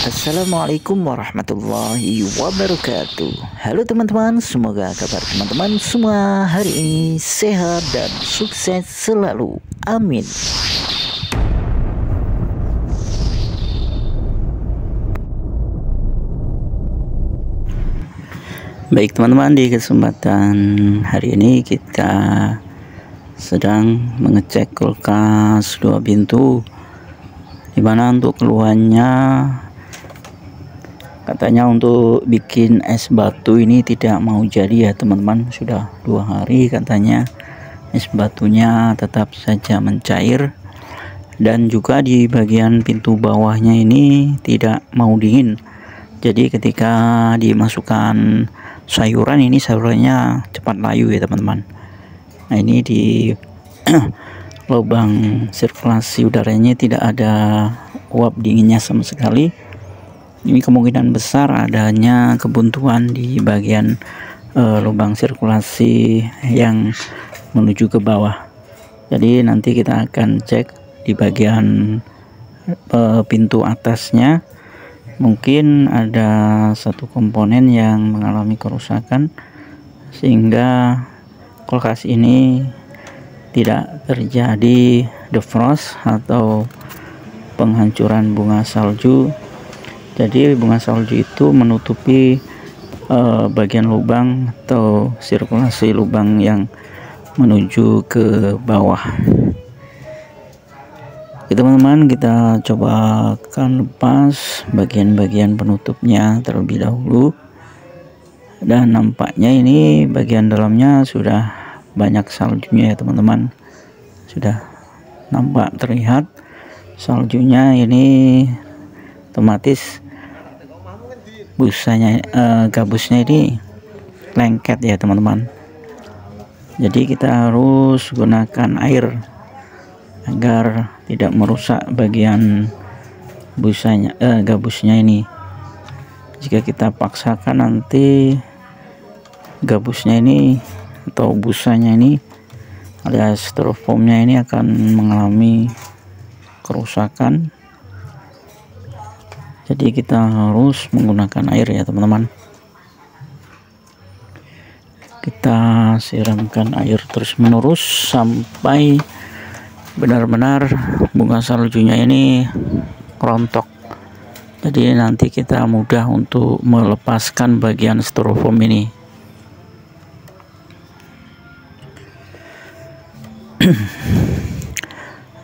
Assalamualaikum warahmatullahi wabarakatuh. Halo teman-teman, semoga kabar teman-teman semua hari ini sehat dan sukses selalu. Amin. Baik teman-teman, di kesempatan hari ini kita sedang mengecek kulkas 2 pintu, dimana untuk keluhannya katanya untuk bikin es batu ini tidak mau jadi ya teman-teman. Sudah 2 hari katanya es batunya tetap saja mencair, dan juga di bagian pintu bawahnya ini tidak mau dingin. Jadi ketika dimasukkan sayuran, ini sayurannya cepat layu ya teman-teman. Nah ini di lubang sirkulasi udaranya tidak ada uap dinginnya sama sekali. Ini kemungkinan besar adanya kebuntuan di bagian lubang sirkulasi yang menuju ke bawah. Jadi nanti kita akan cek di bagian pintu atasnya. Mungkin ada satu komponen yang mengalami kerusakan sehingga kulkas ini tidak terjadi defrost atau penghancuran bunga salju. Jadi bunga salju itu menutupi bagian lubang atau sirkulasi lubang yang menuju ke bawah. Oke teman-teman, kita coba akan lepas bagian-bagian penutupnya terlebih dahulu. Dan nampaknya ini bagian dalamnya sudah banyak saljunya ya teman-teman. Sudah nampak terlihat saljunya. Ini otomatis busanya gabusnya ini lengket ya teman-teman. Jadi kita harus gunakan air agar tidak merusak bagian busanya gabusnya ini. Jika kita paksakan, nanti gabusnya ini atau busanya ini alias styrofoamnya ini akan mengalami kerusakan. Jadi kita harus menggunakan air ya teman-teman. Kita siramkan air terus menerus sampai benar-benar bunga saljunya ini rontok. Jadi nanti kita mudah untuk melepaskan bagian styrofoam ini.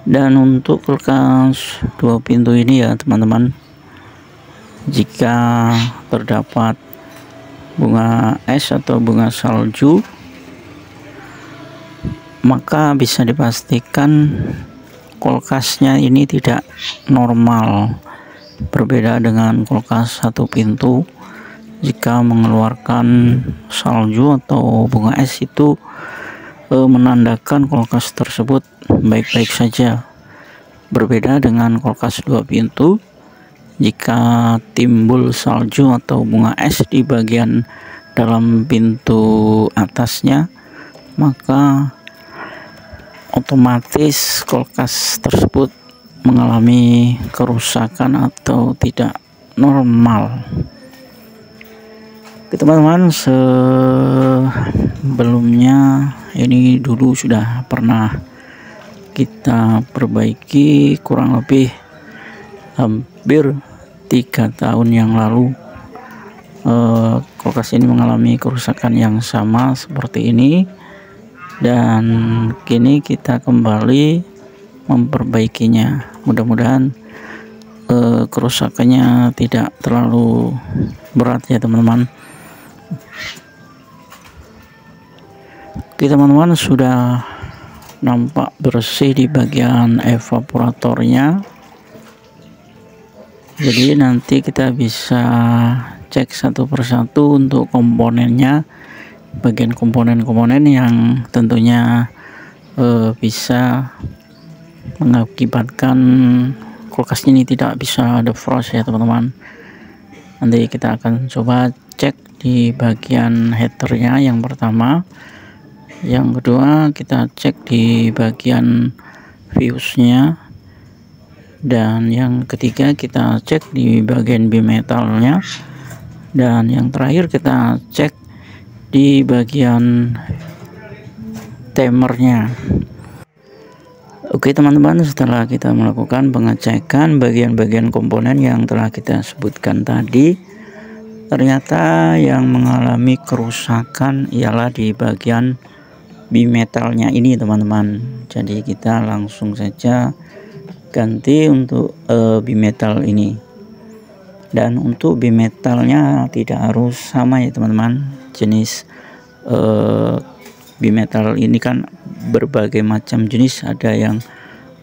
Dan untuk kulkas 2 pintu ini ya teman-teman, jika terdapat bunga es atau bunga salju, maka bisa dipastikan kulkasnya ini tidak normal. Berbeda dengan kulkas 1 pintu, jika mengeluarkan salju atau bunga es itu menandakan kulkas tersebut baik-baik saja. Berbeda dengan kulkas 2 pintu, jika timbul salju atau bunga es di bagian dalam pintu atasnya, maka otomatis kulkas tersebut mengalami kerusakan atau tidak normal. Oke teman-teman, sebelumnya ini dulu sudah pernah kita perbaiki, kurang lebih hampir 3 tahun yang lalu. Kulkas ini mengalami kerusakan yang sama seperti ini, dan kini kita kembali memperbaikinya. Mudah-mudahan kerusakannya tidak terlalu berat ya teman-teman. Oke teman-teman, sudah nampak bersih di bagian evaporatornya. Jadi nanti kita bisa cek satu persatu untuk komponennya, bagian komponen-komponen yang tentunya bisa mengakibatkan kulkas ini tidak bisa defrost ya teman-teman. Nanti kita akan coba cek di bagian headernya yang pertama. Yang kedua kita cek di bagian fuse-nya, Dan yang ketiga kita cek di bagian bimetalnya, dan yang terakhir kita cek di bagian timernya. Oke teman-teman, setelah kita melakukan pengecekan bagian-bagian komponen yang telah kita sebutkan tadi, ternyata yang mengalami kerusakan ialah di bagian bimetalnya ini teman-teman. Jadi kita langsung saja ganti untuk bimetal ini. Dan untuk bimetalnya tidak harus sama ya teman-teman. Jenis bimetal ini kan berbagai macam jenis, ada yang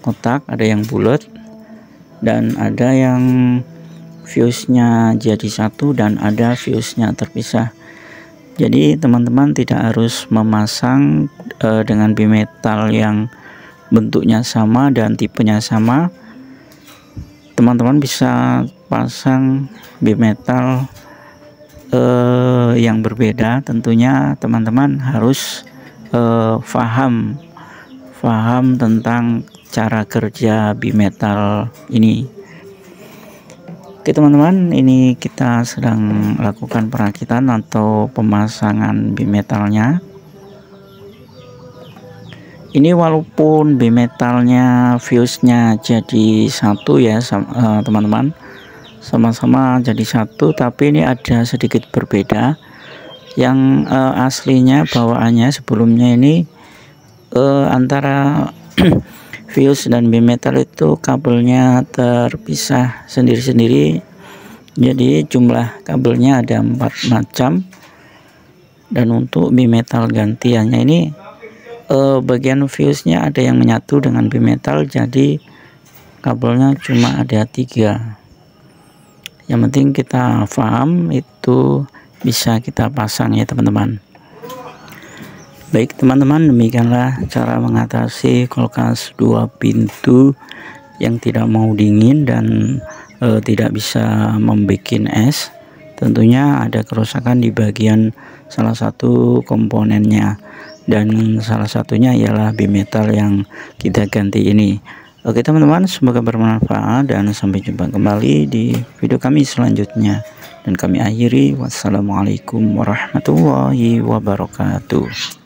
kotak, ada yang bulat, dan ada yang fuse-nya jadi satu dan ada fuse-nya terpisah. Jadi teman-teman tidak harus memasang dengan bimetal yang bentuknya sama dan tipenya sama. Teman-teman bisa pasang bimetal yang berbeda. Tentunya teman-teman harus paham tentang cara kerja bimetal ini. Oke teman-teman, ini kita sedang lakukan perakitan atau pemasangan bimetalnya. Ini walaupun bimetalnya fuse-nya jadi satu ya teman-teman, sama-sama jadi satu, tapi ini ada sedikit berbeda. Yang aslinya bawaannya sebelumnya ini antara fuse dan bimetal itu kabelnya terpisah sendiri-sendiri. Jadi jumlah kabelnya ada 4 macam. Dan untuk bimetal gantiannya ini bagian fuse-nya ada yang menyatu dengan bimetal, jadi kabelnya cuma ada 3. Yang penting kita paham itu bisa kita pasang ya teman-teman. Baik teman-teman, demikianlah cara mengatasi kulkas 2 pintu yang tidak mau dingin dan tidak bisa membuat es. Tentunya ada kerusakan di bagian salah satu komponennya, dan salah satunya ialah bimetal yang kita ganti ini. Oke teman-teman, semoga bermanfaat dan sampai jumpa kembali di video kami selanjutnya. Dan kami akhiri, wassalamualaikum warahmatullahi wabarakatuh.